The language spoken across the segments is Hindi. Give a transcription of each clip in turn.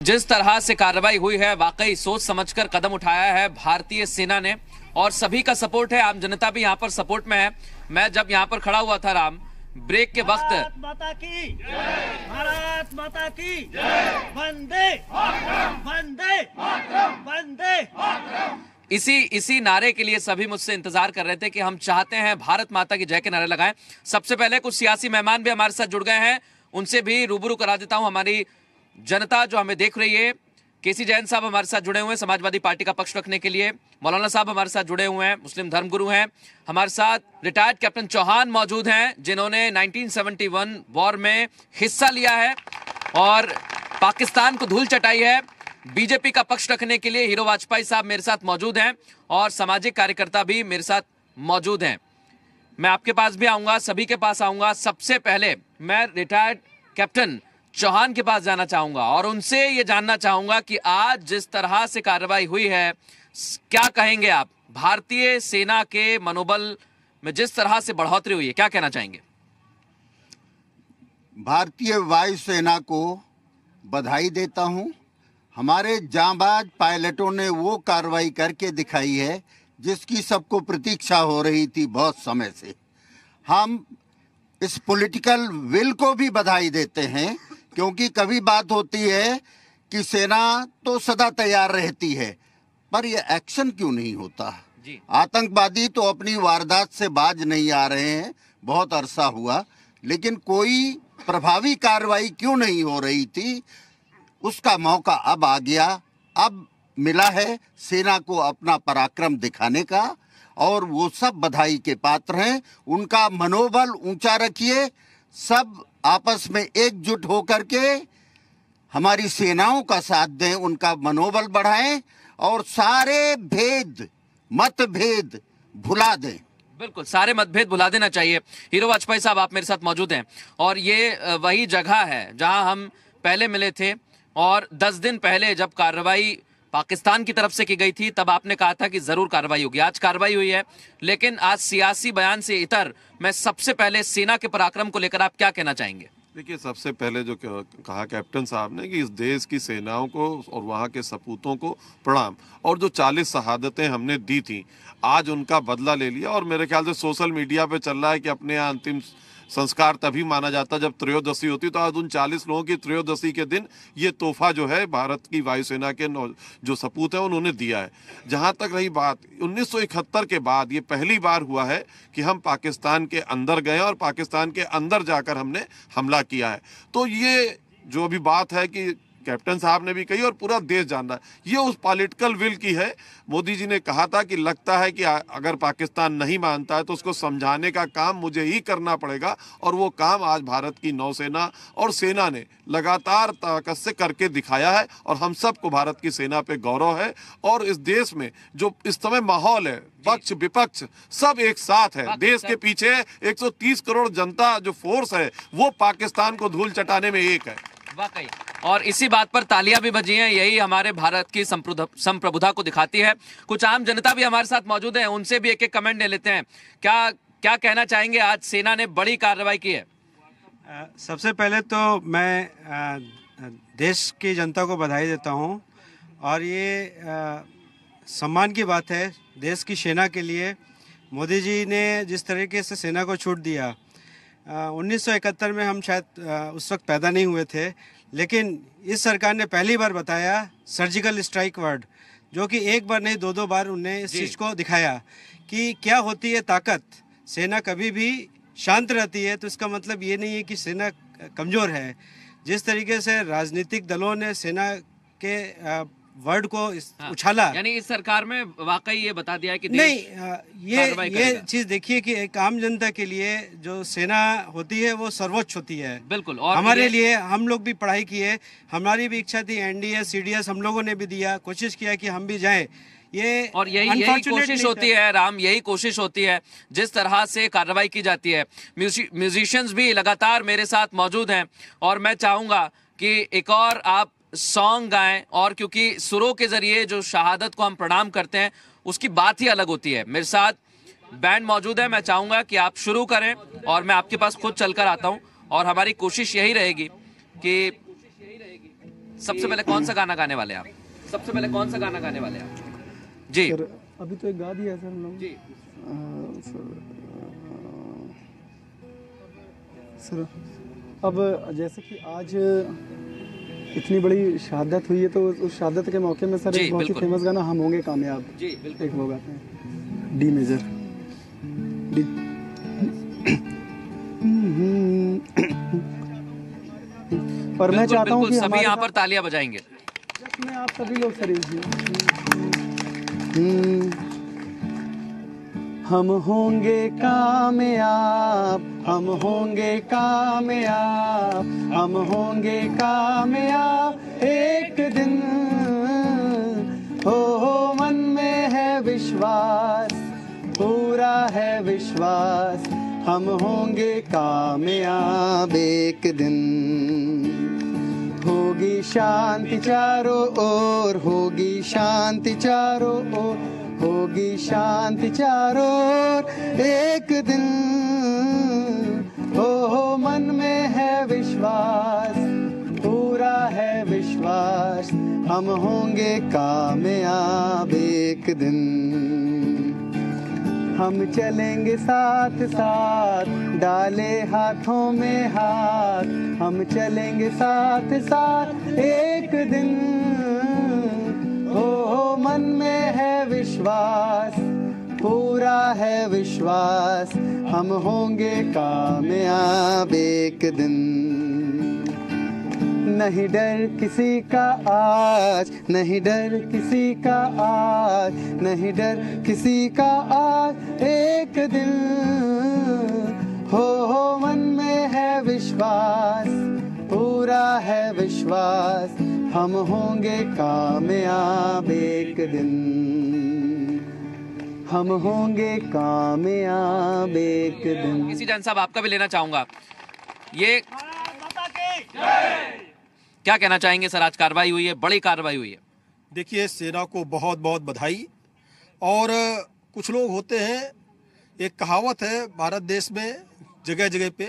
जिस तरह से कार्रवाई हुई है, वाकई सोच समझकर कदम उठाया है भारतीय सेना ने और सभी का सपोर्ट है। आम जनता भी यहाँ पर सपोर्ट में है। मैं जब यहाँ पर खड़ा हुआ था राम, ब्रेक के वक्त भारत माता की जय, भारत माता की जय, वंदे वंदे वंदे। इसी नारे के लिए सभी मुझसे इंतजार कर रहे थे कि हम चाहते हैं भारत माता की जय के नारे लगाएं। सबसे पहले कुछ सियासी मेहमान भी हमारे साथ जुड़ गए हैं, उनसे भी रूबरू करा देता हूं। हमारी जनता जो हमें देख रही है, केसी जैन साहब हमारे साथ जुड़े हुए हैं समाजवादी पार्टी का पक्ष रखने के लिए, मौलाना साहब हमारे साथ जुड़े हुए हैं, मुस्लिम धर्मगुरु हैं। हमारे साथ रिटायर्ड कैप्टन चौहान मौजूद हैं, जिन्होंने 1971 वॉर में हिस्सा लिया है और पाकिस्तान को धूल चटाई है। बीजेपी का पक्ष रखने के लिए हीरो वाजपेयी साहब मेरे साथ मौजूद हैं और सामाजिक कार्यकर्ता भी मेरे साथ मौजूद हैं। मैं आपके पास भी आऊंगा, सभी के पास आऊंगा। सबसे पहले मैं रिटायर्ड कैप्टन चौहान के पास जाना चाहूंगा और उनसे ये जानना चाहूंगा कि आज जिस तरह से कार्रवाई हुई है, क्या कहेंगे आप? भारतीय सेना के मनोबल में जिस तरह से बढ़ोतरी हुई है, क्या कहना चाहेंगे? भारतीय वायुसेना को बधाई देता हूं। हमारे जांबाज पायलटों ने वो कार्रवाई करके दिखाई है जिसकी सबको प्रतीक्षा हो रही थी बहुत समय से। हम इस पॉलिटिकल विल को भी बधाई देते हैं, क्योंकि कभी बात होती है कि सेना तो सदा तैयार रहती है, पर यह एक्शन क्यों नहीं होता? आतंकवादी तो अपनी वारदात से बाज नहीं आ रहे हैं, बहुत अरसा हुआ, लेकिन कोई प्रभावी कार्रवाई क्यों नहीं हो रही थी? उसका मौका अब आ गया। अब मिला है सेना को अपना पराक्रम दिखाने का और वो सब बधाई के पात्र हैं। उनका मनोबल ऊंचा रखिए, सब आपस में एकजुट होकर के हमारी सेनाओं का साथ दें, उनका मनोबल बढ़ाएं और सारे मतभेद भुला दें। बिल्कुल, सारे मतभेद भुला देना चाहिए। हीरो वाजपेयी साहब, आप मेरे साथ मौजूद हैं और ये वही जगह है जहां हम पहले मिले थे और 10 दिन पहले जब कार्रवाई पाकिस्तान की तरफ से की गई थी, तब आपने कहा था कि जरूर कार्रवाई होगी। आज कार्रवाई हुई है, लेकिन आज सियासी बयान से इतर मैं सबसे पहले सेना के पराक्रम को लेकर आप क्या कहना चाहेंगे? देखिए, सबसे पहले जो कहा कैप्टन साहब ने कि इस देश की सेनाओं को और वहाँ के सपूतों को प्रणाम, और जो 40 शहादतें हमने दी थी, आज उनका बदला ले लिया। और मेरे ख्याल से सोशल मीडिया पे चल रहा है कि अपने यहाँ अंतिम संस्कार तभी माना जाता जब त्रयोदशी होती, तो आज उन 40 लोगों की त्रयोदशी के दिन ये तोहफा जो है भारत की वायुसेना के जो सपूत हैं उन्होंने दिया है। जहां तक रही बात 1971 के बाद, ये पहली बार हुआ है कि हम पाकिस्तान के अंदर गए और पाकिस्तान के अंदर जाकर हमने हमला किया है। तो ये जो अभी बात है कि कैप्टन साहब ने भी कही और पूरा देश जान रहा है, ये उस पॉलिटिकल विल की है। मोदी जी ने कहा था कि लगता है कि अगर पाकिस्तान नहीं मानता है तो उसको समझाने का काम मुझे ही करना पड़ेगा, और वो काम आज भारत की नौसेना और सेना ने लगातार ताकत से करके दिखाया है और हम सबको भारत की सेना पे गौरव है। और इस देश में जो इस समय माहौल है, पक्ष विपक्ष सब एक साथ है, देश के पीछे 130 करोड़ जनता जो फोर्स है वो पाकिस्तान को धूल चटाने में एक है। वाकई, और इसी बात पर तालियां भी बजी हैं। यही हमारे भारत की संप्रभुता को दिखाती है। कुछ आम जनता भी हमारे साथ मौजूद है, उनसे भी एक एक कमेंट ले लेते हैं। क्या कहना चाहेंगे? आज सेना ने बड़ी कार्रवाई की है। सबसे पहले तो मैं देश की जनता को बधाई देता हूं और ये सम्मान की बात है देश की सेना के लिए। मोदी जी ने जिस तरीके से सेना को छूट दिया, 1971 में हम शायद उस वक्त पैदा नहीं हुए थे, लेकिन इस सरकार ने पहली बार बताया सर्जिकल स्ट्राइक वर्ड, जो कि एक बार नहीं 2-2 बार उन्हें इस चीज़ को दिखाया कि क्या होती है ताकत। सेना कभी भी शांत रहती है, तो इसका मतलब ये नहीं है कि सेना कमज़ोर है। जिस तरीके से राजनीतिक दलों ने सेना के वर्ड को उछाला, यानी इस सरकार में वाकई ये बता दिया है कि नहीं, ये चीज देखिए कि एक आम जनता के लिए जो सेना होती है वो सर्वोच्च होती है। बिल्कुल, और हमारे लिए हम लोग भी पढ़ाई किए, हमारी भी इच्छा थी, एनडीएस सीडीएस हम लोगों ने भी दिया, कोशिश किया कि हम भी जाएं। ये और यही कोशिश होती है राम, यही कोशिश होती है जिस तरह से कार्रवाई की जाती है। म्यूजिशियंस भी लगातार मेरे साथ मौजूद हैं और मैं चाहूंगा कि एक और आप सॉन्ग गाएं, और क्योंकि सुरों के जरिए जो शहादत को हम प्रणाम करते हैं उसकी बात ही अलग होती है। मेरे साथ बैंड मौजूद है, मैं चाहूंगा कि आप शुरू करें और मैं आपके पास खुद चलकर आता हूं और हमारी कोशिश यही रहेगी कि सबसे पहले कौन सा गाना गाने वाले हैं आप? सबसे पहले कौन सा गाना गाने वाले हैं आप? जी सर अभी तो एक गा दिया सर हम लोग। जी सर अब जैसे कि आज इतनी बड़ी शहादत हुई है तो उस शहादत के मौके में सर जी, एक बहुत ही बिल्कुल। फेमस गाना हम होंगे कामयाब, जी बिल्कुल। एक वो गाते हैं डी मेजर डी। और मैं चाहता हूँ कि सभी हमारे यहाँ पर तालियां बजाएंगे। साथ में आप सभी लोग सर हम होंगे कामयाब, हम होंगे कामयाब, हम होंगे कामयाब एक दिन। हो मन में है विश्वास, पूरा है विश्वास, हम होंगे कामयाब एक दिन। होगी शांति चारों ओर, होगी शांति चारों ओर, होगी शांति चारों ओर एक दिन। हो मन में है विश्वास, पूरा है विश्वास, हम होंगे कामयाब एक दिन। हम चलेंगे साथ साथ, डाले हाथों में हाथ, हम चलेंगे साथ साथ एक दिन। हो मन में है विश्वास, पूरा है विश्वास, हम होंगे कामयाब एक दिन। नहीं डर किसी का आज, नहीं डर किसी का आज, नहीं डर किसी का आज एक दिन। हो मन में है विश्वास, पूरा है विश्वास, हम होंगे कामयाब एक दिन। हम होंगे कामयाब एक दिन। किसी जान साहब आपका भी लेना चाहूंगा, ये भारत माता की क्या कहना चाहेंगे सर? आज कार्रवाई हुई है, बड़ी कार्रवाई हुई है। देखिए, सेना को बहुत बहुत बधाई। और कुछ लोग होते हैं, एक कहावत है भारत देश में जगह जगह पे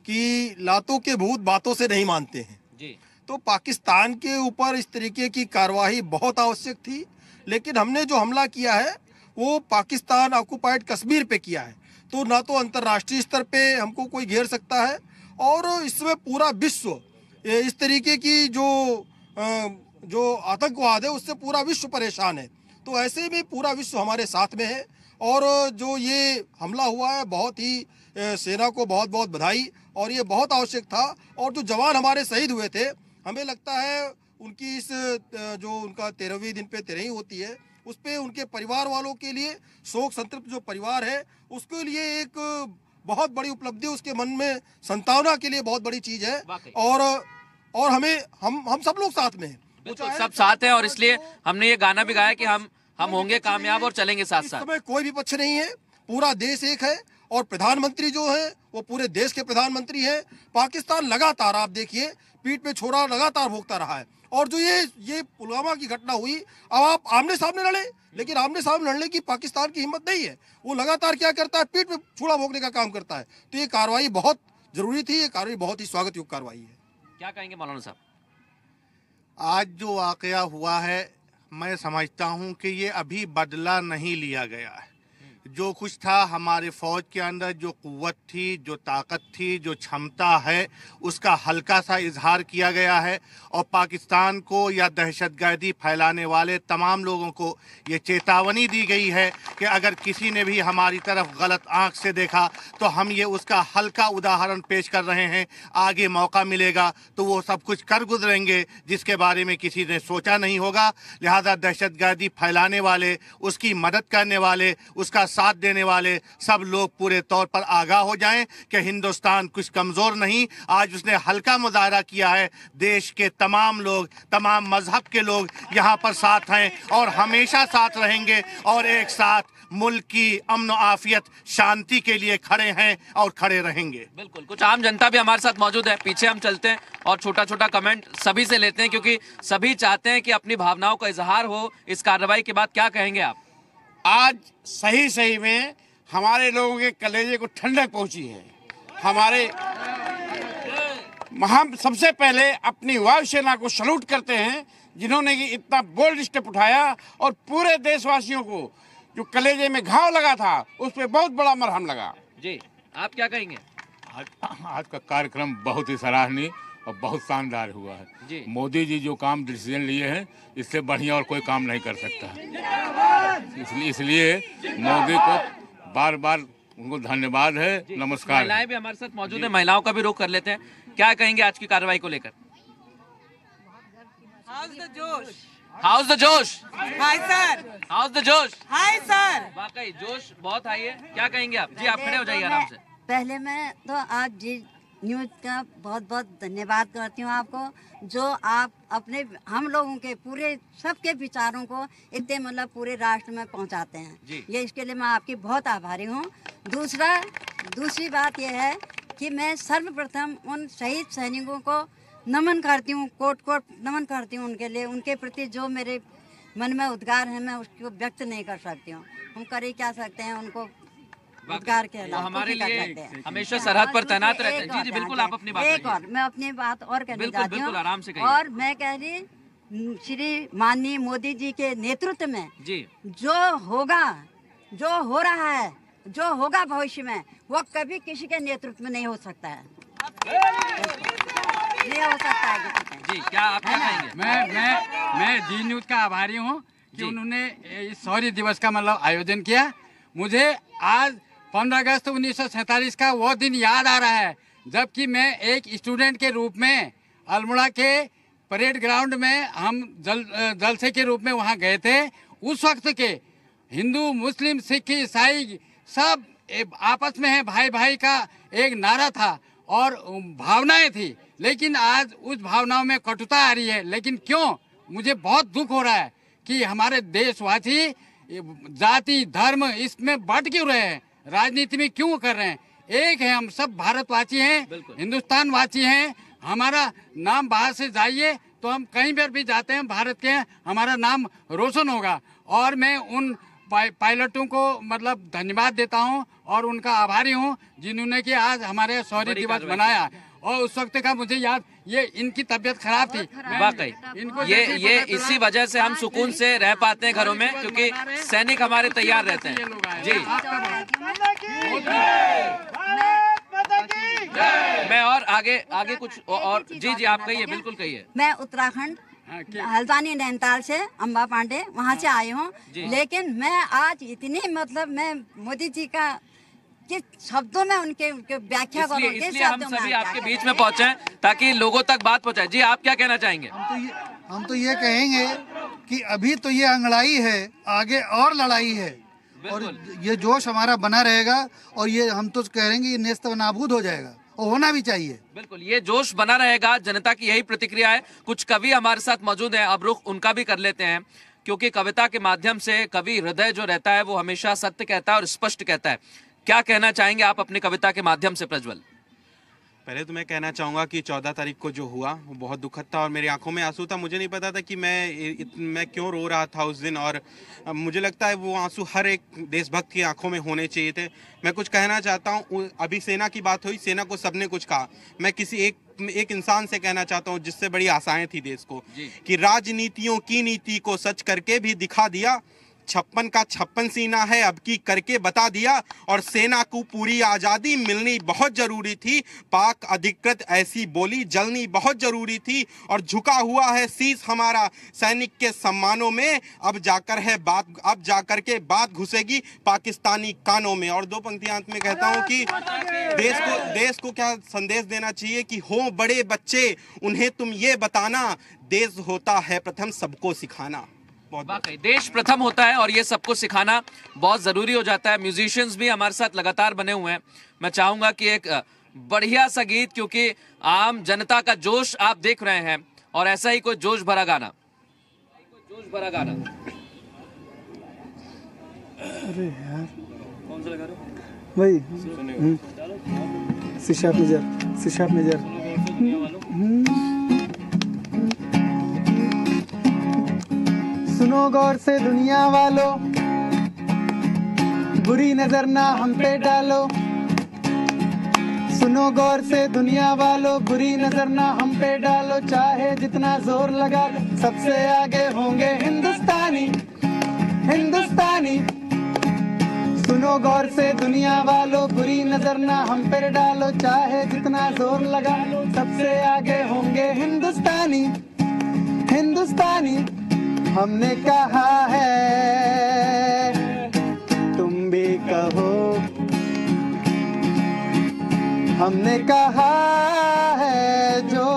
कि लातों के भूत बातों से नहीं मानते हैं। जी तो पाकिस्तान के ऊपर इस तरीके की कार्रवाई बहुत आवश्यक थी, लेकिन हमने जो हमला किया है वो पाकिस्तान ऑक्युपाइड कश्मीर पे किया है। तो ना तो अंतर्राष्ट्रीय स्तर पे हमको कोई घेर सकता है, और इसमें पूरा विश्व इस तरीके की जो आतंकवाद है उससे पूरा विश्व परेशान है। तो ऐसे में पूरा विश्व हमारे साथ में है। और जो ये हमला हुआ है, बहुत ही सेना को बहुत बहुत बधाई, और ये बहुत आवश्यक था। और जो जवान हमारे शहीद हुए थे, हमें लगता है उनकी इस जो उनका 13वीं दिन पे 13वीं होती है, उस पे उनके परिवार वालों के लिए, शोक संतृप्त जो परिवार है उसके लिए एक बहुत बड़ी उपलब्धि, उसके मन में संतावना के लिए बहुत बड़ी चीज है। और हमें हम सब लोग साथ में हैं, बिल्कुल सब साथ हैं, और इसलिए हमने ये गाना भी गाया कि हम होंगे कामयाब और चलेंगे साथ इस साथ। समय कोई भी पक्ष नहीं है, पूरा देश एक है। और प्रधानमंत्री जो है वो पूरे देश के प्रधानमंत्री हैं। पाकिस्तान लगातार, आप देखिए, पीठ पे छोरा लगातार भोगता रहा है। और जो ये पुलवामा की घटना हुई, अब आप आमने सामने लड़े, लेकिन आमने सामने लड़ने की पाकिस्तान की हिम्मत नहीं है। वो लगातार क्या करता है, पीठ पे छुरा भोगने का काम करता है। तो ये कार्रवाई बहुत जरूरी थी, ये कार्रवाई बहुत ही स्वागत योग्य कार्रवाई है। क्या कहेंगे मौलाना साहब? आज जो वाकया हुआ है, मैं समझता हूं कि ये अभी बदला नहीं लिया गया है। जो कुछ था हमारे फौज के अंदर, जो कुव्वत थी, जो ताकत थी, जो क्षमता है, उसका हल्का सा इजहार किया गया है। और पाकिस्तान को या दहशतगर्दी फैलाने वाले तमाम लोगों को ये चेतावनी दी गई है कि अगर किसी ने भी हमारी तरफ गलत आंख से देखा तो हम ये उसका हल्का उदाहरण पेश कर रहे हैं। आगे मौका मिलेगा तो वो सब कुछ कर गुजरेंगे जिसके बारे में किसी ने सोचा नहीं होगा। लिहाजा दहशतगर्दी फैलाने वाले, उसकी मदद करने वाले, उसका साथ देने वाले सब लोग पूरे तौर पर आगाह हो जाएं कि हिंदुस्तान कुछ कमजोर नहीं। आज उसने हल्का मुजाहरा किया है। देश के तमाम लोग, तमाम मजहब के लोग यहाँ पर साथ हैं और हमेशा साथ रहेंगे, और एक साथ मुल्क की अमन आफियत, शांति के लिए खड़े हैं और खड़े रहेंगे। बिल्कुल, कुछ आम जनता भी हमारे साथ मौजूद है। पीछे हम चलते हैं और छोटा छोटा कमेंट सभी से लेते हैं, क्योंकि सभी चाहते हैं कि अपनी भावनाओं का इजहार हो इस कार्रवाई के बाद। क्या कहेंगे आप? आज सही में हमारे लोगों के कलेजे को ठंडक पहुंची है। हमारे हम सबसे पहले अपनी वायुसेना को सैल्यूट करते हैं, जिन्होंने कि इतना बोल्ड स्टेप उठाया और पूरे देशवासियों को जो कलेजे में घाव लगा था उस पर बहुत बड़ा मरहम लगा। जी, आप क्या कहेंगे? आज का कार्यक्रम बहुत ही सराहनीय और बहुत शानदार हुआ है जी। मोदी जी जो काम डिसीजन लिए हैं इससे बढ़िया और कोई काम नहीं कर सकता। इसलिए मोदी को बार बार उनको धन्यवाद है, नमस्कार। महिलाएं भी हमारे साथ मौजूद है, महिलाओं का भी रुख कर लेते हैं। क्या कहेंगे आज की कार्रवाई को लेकर? हाउस द जोश, हाउस द जोश, हाय सर, हाउस द जोश, हाय सर। वाकई जोश बहुत हाई है। क्या कहेंगे आप? जी, आप खड़े हो जाइए आराम से। पहले मैं तो आज जी न्यूज़ का बहुत बहुत धन्यवाद करती हूँ आपको, जो आप अपने हम लोगों के पूरे सबके विचारों को इतने मतलब पूरे राष्ट्र में पहुँचाते हैं। ये इसके लिए मैं आपकी बहुत आभारी हूँ। दूसरी बात यह है कि मैं सर्वप्रथम उन शहीद सैनिकों को नमन करती हूँ, कोट कोट नमन करती हूँ उनके लिए। उनके प्रति जो मेरे मन में उद्गार है मैं उसको व्यक्त नहीं कर सकती हूँ। हम कर क्या सकते हैं, उनको उद्गार के अलावा हमारे लिए हमेशा सरहद पर तैनात रहते हैं। जी जी बिल्कुल, आप अपनी बात एक और मैं अपनी बात और कहना चाहती हूँ, आराम से कहिए। और मैं कह रही श्री माननीय मोदी जी के नेतृत्व में जी जो होगा, जो हो रहा है, जो होगा भविष्य में, वो कभी किसी के नेतृत्व में नहीं हो सकता है, नहीं हो सकता है। जी, क्या आप क्या कहेंगे? मैं जी न्यूज़ का आभारी हूँ कि उन्होंने इस शौर्य दिवस का मतलब आयोजन किया। मुझे आज 15 अगस्त 1947 का वो दिन याद आ रहा है, जबकि मैं एक स्टूडेंट के रूप में अल्मोड़ा के परेड ग्राउंड में हम जलसे के रूप में वहाँ गए थे। उस वक्त के हिंदू, मुस्लिम, सिख, ईसाई सब आपस में है, भाई भाई का एक नारा था और भावनाएं थी। लेकिन आज उस भावनाओं में कटुता आ रही है। लेकिन क्यों? मुझे बहुत दुख हो रहा है कि हमारे देशवासी जाति धर्म इसमें बट क्यों रहे हैं, राजनीति में क्यों कर रहे हैं। एक है, हम सब भारतवासी हैं, हिंदुस्तानवासी हैं। हमारा नाम बाहर से जाइए तो हम कहीं पर भी जाते हैं भारत के, हमारा नाम रोशन होगा। और मैं उन पायलटों को मतलब धन्यवाद देता हूं और उनका आभारी हूं जिन्होंने कि आज हमारे शौर्य दिवस मनाया। और उस वक्त का मुझे याद, ये इनकी तबीयत खराब थी वाकई। ये इसी वजह से हम सुकून से रह पाते हैं घरों में, क्योंकि सैनिक हमारे तैयार रहते हैं। जी, मैं और आगे कुछ और जी आप कहिए, बिल्कुल कहिए। मैं उत्तराखंड हल्द्वानी नैनीताल से अम्बा पांडे वहाँ से आई हूँ, लेकिन मैं आज इतनी मतलब मैं मोदी जी का किस शब्दों में उनके व्याख्या करूँ, इसलिए हम सभी आपके बीच में पहुँचे ताकि लोगों तक बात पहुँचाए। जी, आप क्या कहना चाहेंगे? हम तो ये कहेंगे कि अभी तो ये अंगड़ाई है, आगे और लड़ाई है, और ये जोश हमारा बना रहेगा। और ये हम तो कह रहे हैं कि ये नेस्त नाबूद हो जाएगा, और होना भी चाहिए। बिल्कुल, ये जोश बना रहेगा। जनता की यही प्रतिक्रिया है। कुछ कवि हमारे साथ मौजूद हैं, अब रुख उनका भी कर लेते हैं, क्योंकि कविता के माध्यम से कवि हृदय जो रहता है वो हमेशा सत्य कहता है और स्पष्ट कहता है। क्या कहना चाहेंगे आप अपनी कविता के माध्यम से, प्रज्वल? पहले तो मैं कहना चाहूँगा कि 14 तारीख को जो हुआ वो बहुत दुखद था और मेरी आंखों में आंसू था। मुझे नहीं पता था कि मैं क्यों रो रहा था उस दिन, और मुझे लगता है वो आंसू हर एक देशभक्त की आंखों में होने चाहिए थे। मैं कुछ कहना चाहता हूँ। अभी सेना की बात हुई, सेना को सबने कुछ कहा। मैं किसी एक इंसान से कहना चाहता हूँ जिससे बड़ी आशाएं थी देश को, कि राजनीतियों की नीति को सच करके भी दिखा दिया। 56 का 56 सीना है, अब की करके बता दिया। और सेना को पूरी आज़ादी मिलनी बहुत ज़रूरी थी, पाक अधिकृत ऐसी बोली जलनी बहुत ज़रूरी थी। और झुका हुआ है शीश हमारा सैनिक के सम्मानों में, अब जाकर के बात घुसेगी पाकिस्तानी कानों में। और 2 पंक्तियां अंत में कहता हूं कि देश को क्या संदेश देना चाहिए कि हो बड़े बच्चे, उन्हें तुम ये बताना, देश होता है प्रथम सबको सिखाना। वाकई देश प्रथम होता है और ये सबको सिखाना बहुत जरूरी हो जाता है। म्यूजिशियंस भी हमारे साथ लगातार बने हुए हैं। मैं चाहूंगा कि एक बढ़िया सा गीत, क्योंकि आम जनता का जोश आप देख रहे हैं, और ऐसा ही कोई जोश भरा गाना। अरे यार कौन सा लगा रहे हो भाई? सिशाप नजर सुनो गौर से दुनिया वालों, बुरी नजर ना हम पे डालो। सुनो गौर से दुनिया वालों, बुरी नजर ना हम पे डालो, चाहे जितना जोर लगा लो, सबसे आगे होंगे हिंदुस्तानी, हिंदुस्तानी। सुनो गौर से दुनिया वालों, बुरी नजर ना हम पे डालो, चाहे जितना जोर लगा लो, सबसे आगे होंगे हिंदुस्तानी, हिंदुस्तानी। हमने कहा है तुम भी कहो, हमने कहा है जो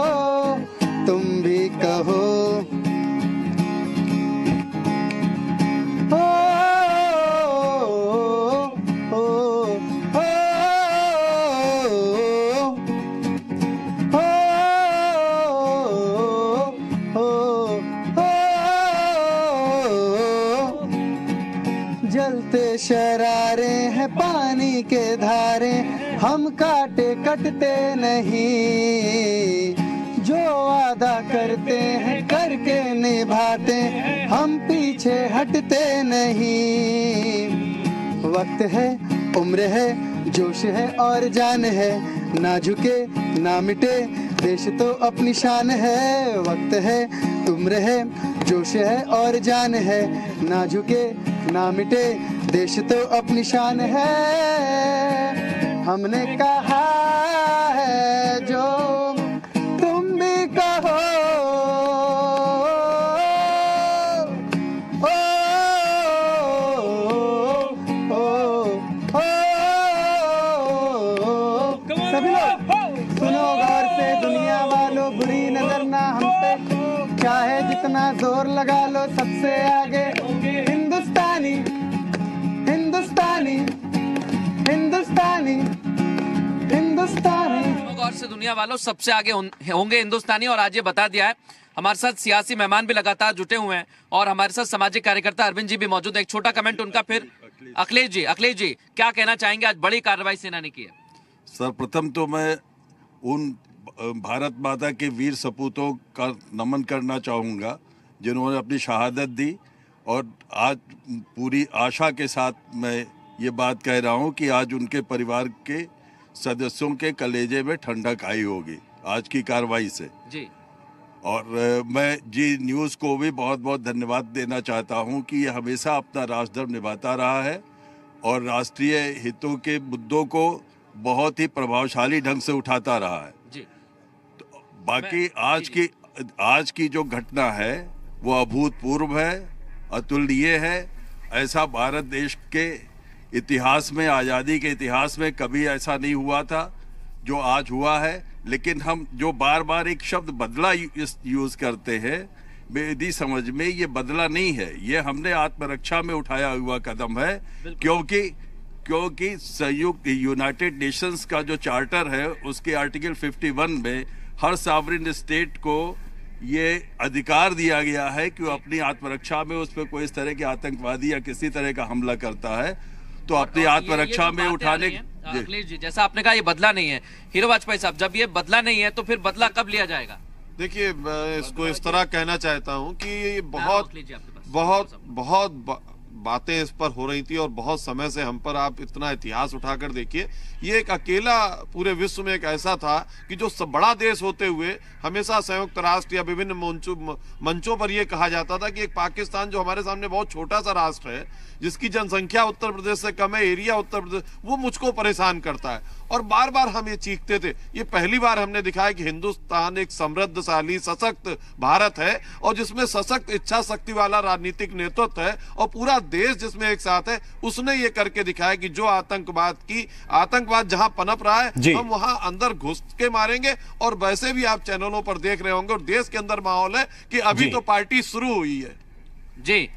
तुम भी कहो। ओ, ओ, ओ, जलते शरारे हैं पानी के धारे, हम काटे कटते नहीं, जो वादा करते हैं करके निभाते, हम पीछे हटते नहीं। वक्त है, उम्र है, जोश है और जान है, ना झुके ना मिटे देश तो अपनी शान है। वक्त है, उम्र है, जोश है और जान है, ना झुके ना मिटे देश तो अपनी शान है। हमने कहा है जो तुम भी कहो, ओ, ओ, ओ, ओ, सभी लोग सुनो गौर से दुनिया वालों, बुरी नजर ना हम पे, चाहे जितना जोर लगा लो, सबसे आगे हिंदुस्तानी, हिंदुस्तानी, हिंदुस्तानी, हिंदुस्तानी। गौर से दुनिया वालों, सबसे आगे होंगे हिंदुस्तानी। और आज ये बता दिया है। हमारे साथ सियासी मेहमान भी लगातार जुटे हुए हैं और हमारे साथ सामाजिक कार्यकर्ता अरविंद जी भी मौजूद है। एक छोटा कमेंट उनका, फिर अखिलेश जी क्या कहना चाहेंगे? आज बड़ी कार्रवाई सेना ने की है। सर्वप्रथम तो मैं उन भारत माता के वीर सपूतों का नमन करना चाहूँगा जिन्होंने अपनी शहादत दी, और आज पूरी आशा के साथ मैं ये बात कह रहा हूँ कि आज उनके परिवार के सदस्यों के कलेजे में ठंडक आई होगी आज की कार्रवाई से जी। और मैं जी न्यूज़ को भी बहुत बहुत धन्यवाद देना चाहता हूँ कि ये हमेशा अपना राजधर्म निभाता रहा है और राष्ट्रीय हितों के मुद्दों को बहुत ही प्रभावशाली ढंग से उठाता रहा है जी। तो बाकी आज की जो घटना है वो अभूतपूर्व है, अतुलनीय है। ऐसा भारत देश के इतिहास में, आज़ादी के इतिहास में कभी ऐसा नहीं हुआ था जो आज हुआ है। लेकिन हम जो बार बार एक शब्द बदला यूज़ करते हैं, मेरी समझ में ये बदला नहीं है, ये हमने आत्मरक्षा में उठाया हुआ कदम है। क्योंकि संयुक्त यूनाइटेड नेशंस का जो चार्टर है उसके आर्टिकल 51 में हर सॉवरेन स्टेट को ये अधिकार दिया गया है कि वो अपनी आत्मरक्षा में उस पर कोई इस तरह के आतंकवादी या किसी तरह का हमला करता है तो अपनी आत्मरक्षा में उठाने। अखिलेश जी, जैसा आपने कहा ये बदला नहीं है, हीरो वाजपेयी साहब, जब ये बदला नहीं है तो फिर बदला कब लिया जाएगा? देखिए, मैं इसको इस तरह कहना चाहता हूँ कि बहुत बातें इस पर हो रही थी और बहुत समय से हम पर, आप इतना इतिहास उठाकर देखिए, ये एक अकेला पूरे विश्व में एक ऐसा था कि जो बड़ा देश होते हुए हमेशा संयुक्त राष्ट्र या विभिन्न मंचों पर यह कहा जाता था कि एक पाकिस्तान जो हमारे सामने बहुत छोटा सा राष्ट्र है, जिसकी जनसंख्या उत्तर प्रदेश से कम है, एरिया उत्तर प्रदेश, वो मुझको परेशान करता है। और बार बार हम ये चीखते थे। ये पहली बार हमने दिखाया कि हिंदुस्तान एक समृद्धशाली सशक्त भारत है और जिसमें सशक्त इच्छा शक्ति वाला राजनीतिक नेतृत्व है और पूरा देश जिसमें एक साथ है। उसने ये करके दिखाया कि जो आतंकवाद जहां पनप रहा है, हम वहां अंदर घुस के मारेंगे। और वैसे भी आप चैनलों पर देख रहे होंगे और देश के अंदर माहौल है कि अभी तो पार्टी शुरू हुई है। जी।